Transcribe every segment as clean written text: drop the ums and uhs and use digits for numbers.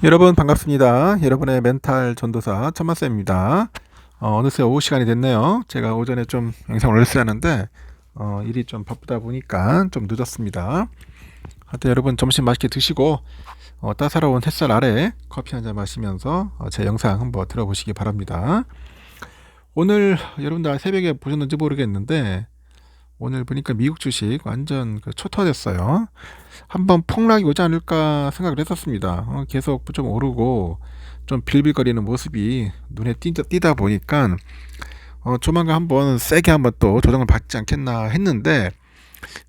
여러분 반갑습니다. 여러분의 멘탈 전도사 천만쌤입니다. 어느새 오후 시간이 됐네요. 제가 오전에 좀 영상을 올렸어야 하는데 일이 좀 바쁘다 보니까 좀 늦었습니다. 하여튼 여러분 점심 맛있게 드시고 따사로운 햇살 아래 커피 한잔 마시면서 제 영상 한번 들어보시기 바랍니다. 오늘 여러분들 새벽에 보셨는지 모르겠는데 오늘 보니까 미국 주식 완전 초토화됐어요. 한번 폭락이 오지 않을까 생각을 했었습니다. 계속 좀 오르고 좀 빌빌거리는 모습이 눈에 띄다 보니까 조만간 한번 세게 한번 또 조정을 받지 않겠나 했는데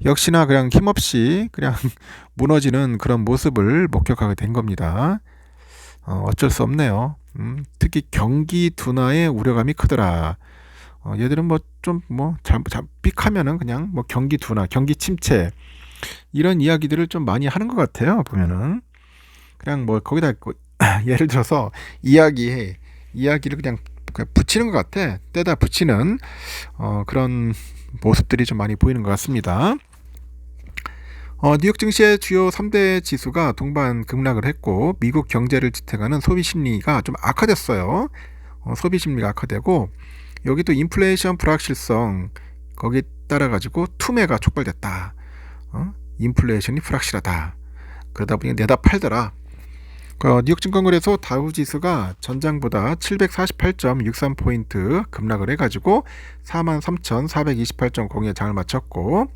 역시나 그냥 힘없이 그냥 무너지는 그런 모습을 목격하게 된 겁니다. 어쩔 수 없네요. 특히 경기 둔화의 우려감이 크더라. 얘들은 뭐 좀 삑하면은 그냥 뭐 경기 둔화, 경기 침체 이런 이야기들을 좀 많이 하는 것 같아요. 보면은 그냥 뭐 거기다 예를 들어서 이야기를 그냥 붙이는 것 같아. 떼다 붙이는 그런 모습들이 좀 많이 보이는 것 같습니다. 뉴욕 증시의 주요 3대 지수가 동반 급락을 했고 미국 경제를 지탱하는 소비 심리가 좀 악화됐어요. 소비 심리가 악화되고 여기 또 인플레이션 불확실성 거기에 따라 가지고 투매가 촉발됐다. 인플레이션이 불확실하다. 그러다 보니 내다 팔더라. 뉴욕 증권거래소 다우지수가 전장보다 748.63포인트 급락을 해가지고 43,428.0에 장을 마쳤고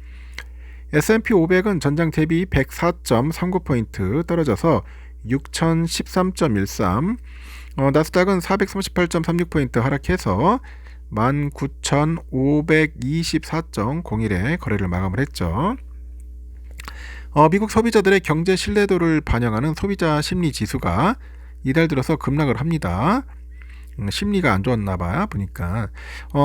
S&P 500은 전장 대비 104.39포인트 떨어져서 6,013.13 나스닥은 438.36포인트 하락해서 19,524.01에 거래를 마감을 했죠. 미국 소비자들의 경제 신뢰도를 반영하는 소비자 심리 지수가 이달 들어서 급락을 합니다. 심리가 안 좋았나 봐 보니까.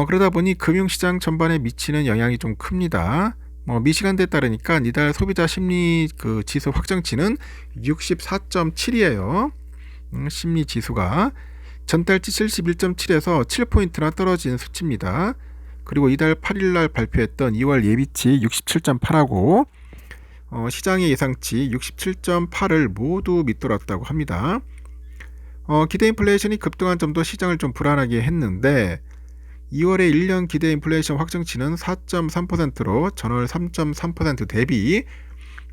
그러다 보니 금융시장 전반에 미치는 영향이 좀 큽니다. 미시간대에 따르니까 이달 소비자 심리 그 지수 확정치는 64.7이에요. 심리 지수가 전달치 71.7에서 7포인트나 떨어진 수치입니다. 그리고 이달 8일날 발표했던 2월 예비치 67.8하고 시장의 예상치 67.8을 모두 밑돌았다고 합니다. 기대 인플레이션이 급등한 점도 시장을 좀 불안하게 했는데 2월의 1년 기대 인플레이션 확정치는 4.3%로 전월 3.3% 대비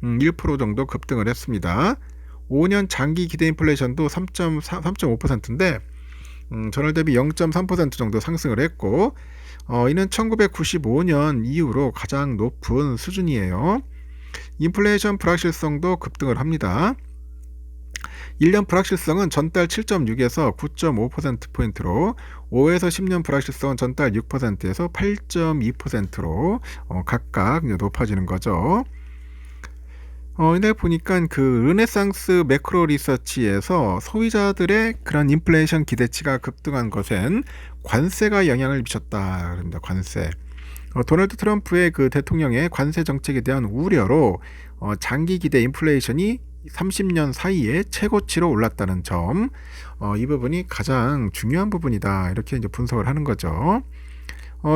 1% 정도 급등을 했습니다. 5년 장기 기대 인플레이션도 3.5%인데 전월 대비 0.3% 정도 상승을 했고 이는 1995년 이후로 가장 높은 수준이에요. 인플레이션 불확실성도 급등을 합니다. 1년 불확실성은 전달 7.6에서 9.5%포인트로 5에서 10년 불확실성은 전달 6%에서 8.2%로 각각 높아지는 거죠. 이날 보니까 그 르네상스 매크로 리서치에서 소비자들의 그런 인플레이션 기대치가 급등한 것엔 관세가 영향을 미쳤다 그럽니다. 관세. 도널드 트럼프의 그 대통령의 관세 정책에 대한 우려로 장기 기대 인플레이션이 30년 사이에 최고치로 올랐다는 점, 이 부분이 가장 중요한 부분이다 이렇게 이제 분석을 하는 거죠.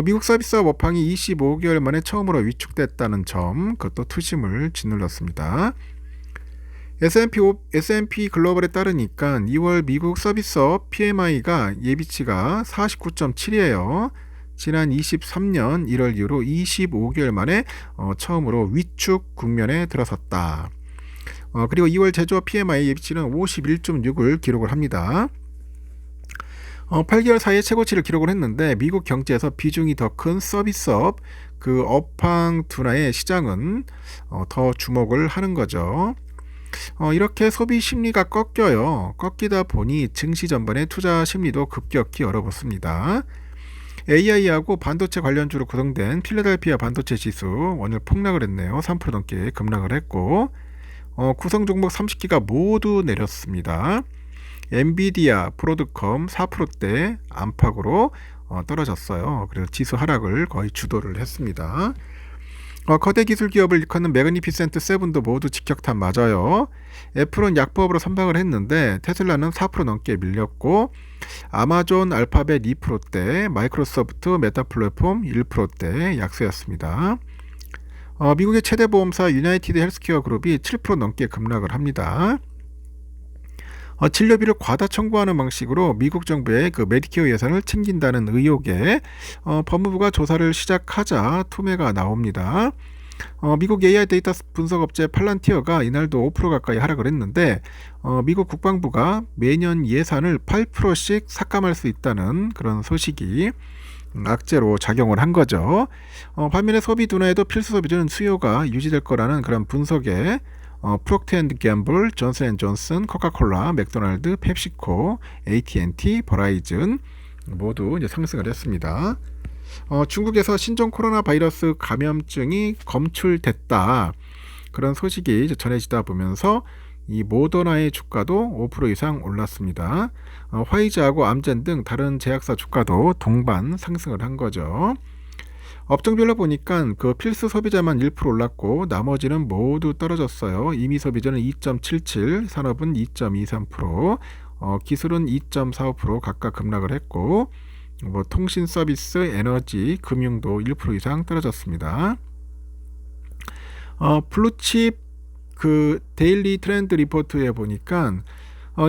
미국 서비스업 업황이 25개월 만에 처음으로 위축됐다는 점, 그것도 투심을 짓눌렀습니다. S&P 글로벌에 따르니까 2월 미국 서비스업 PMI가 예비치가 49.7이에요. 지난 23년 1월 이후로 25개월 만에 처음으로 위축 국면에 들어섰다. 그리고 2월 제조업 PMI 예비치는 51.6을 기록을 합니다. 8개월 사이에 최고치를 기록을 했는데 미국 경제에서 비중이 더 큰 서비스업 그 업황 둔화의 시장은 더 주목을 하는 거죠. 이렇게 소비 심리가 꺾이다 보니 증시 전반의 투자 심리도 급격히 얼어붙습니다. AI하고 반도체 관련주로 구성된 필라델피아 반도체 지수 오늘 폭락을 했네요. 3% 넘게 급락을 했고 구성 종목 30기가 모두 내렸습니다. 엔비디아, 브로드컴 4%대 안팎으로 떨어졌어요. 그래서 지수 하락을 거의 주도를 했습니다. 거대 기술 기업을 일컫는 매그니피센트 세븐도 모두 직격탄 맞아요. 애플은 약보합으로 선방을 했는데 테슬라는 4% 넘게 밀렸고 아마존, 알파벳 2%대, 마이크로소프트, 메타 플랫폼 1%대 약세였습니다. 미국의 최대 보험사 유나이티드 헬스케어 그룹이 7% 넘게 급락을 합니다. 진료비를 과다 청구하는 방식으로 미국 정부의 그 메디케어 예산을 챙긴다는 의혹에 법무부가 조사를 시작하자 투매가 나옵니다. 미국 AI 데이터 분석업체 팔란티어가 이날도 5% 가까이 하락을 했는데 미국 국방부가 매년 예산을 8%씩 삭감할 수 있다는 그런 소식이 악재로 작용을 한 거죠. 반면에 소비 둔화에도 필수 소비재는 수요가 유지될 거라는 그런 분석에 프록트앤gamble, 존슨앤존슨, 코카콜라, 맥도날드, 펩시코, AT&T, 버라이즌 모두 이제 상승을 했습니다. 중국에서 신종 코로나 바이러스 감염증이 검출됐다. 그런 소식이 이제 전해지다 보면서 이 모더나의 주가도 5% 이상 올랐습니다. 화이자하고 암젠 등 다른 제약사 주가도 동반 상승을 한 거죠. 업종별로 보니까 그 필수 소비자만 1% 올랐고 나머지는 모두 떨어졌어요. 임의 소비자는 2.77, 산업은 2.23%, 기술은 2.45% 각각 급락을 했고 통신 서비스, 에너지, 금융도 1% 이상 떨어졌습니다. 블루칩 그 데일리 트렌드 리포트에 보니까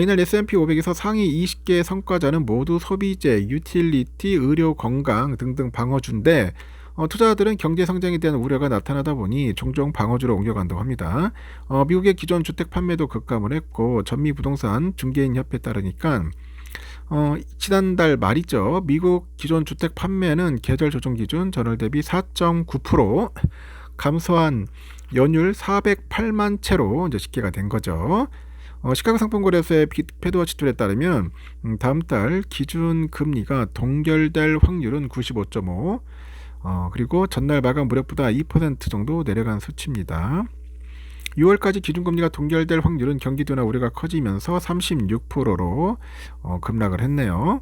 이날 S&P 500에서 상위 20개 성과자는 모두 소비재, 유틸리티, 의료, 건강 등등 방어주인데 투자자들은 경제 성장에 대한 우려가 나타나다 보니 종종 방어주로 옮겨간다고 합니다. 미국의 기존 주택 판매도 급감을 했고 전미부동산 중개인협회에 따르니까 지난달 말이죠. 미국 기존 주택 판매는 계절 조정 기준 전월 대비 4.9% 감소한 연율 408만 채로 이제 집계가 된 거죠. 시카고 상품거래소의 패드워치툴에 따르면 다음 달 기준 금리가 동결될 확률은 95.5, 그리고 전날 마감 무렵보다 2% 정도 내려간 수치입니다. 6월까지 기준금리가 동결될 확률은 경기 둔화 우려가 커지면서 36%로 급락을 했네요.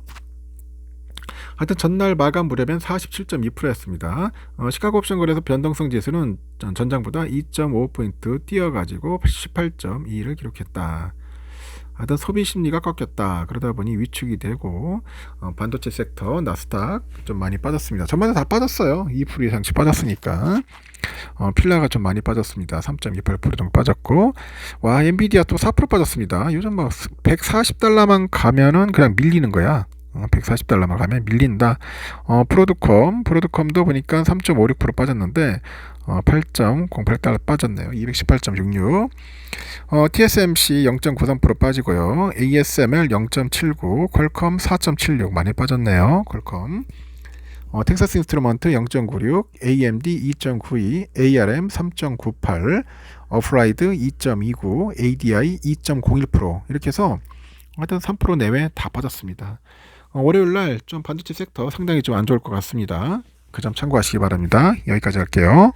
하여튼 전날 마감 무렵엔 47.2%였습니다. 시카고 옵션 거래소 변동성 지수는 전장보다 2.5포인트 뛰어가지고 18.2를 기록했다. 하여튼 소비 심리가 꺾였다. 그러다 보니 위축이 되고 반도체 섹터, 나스닥 좀 많이 빠졌습니다. 전반에 다 빠졌어요. 2% 이상씩 빠졌으니까. 필라가 좀 많이 빠졌습니다. 3.28% 정도 빠졌고, 와, 엔비디아 또 4% 빠졌습니다. 요즘 막 140달러만 가면은 그냥 밀리는 거야. 140달러만 가면 밀린다. 프로드컴도 보니까 3.56% 빠졌는데 8.08달러 빠졌네요. 218.66. TSMC 0.93% 빠지고요. ASML 0.79, 퀄컴 4.76 많이 빠졌네요. 퀄컴. 텍사스 인스트루먼트 0.96, AMD 2.92, ARM 3.98, 어플라이드 2.29, ADI 2.01% 이렇게 해서 하여튼 3% 내외 다 빠졌습니다. 월요일날 좀 반도체 섹터 상당히 좀 안 좋을 것 같습니다. 그 점 참고하시기 바랍니다. 여기까지 할게요.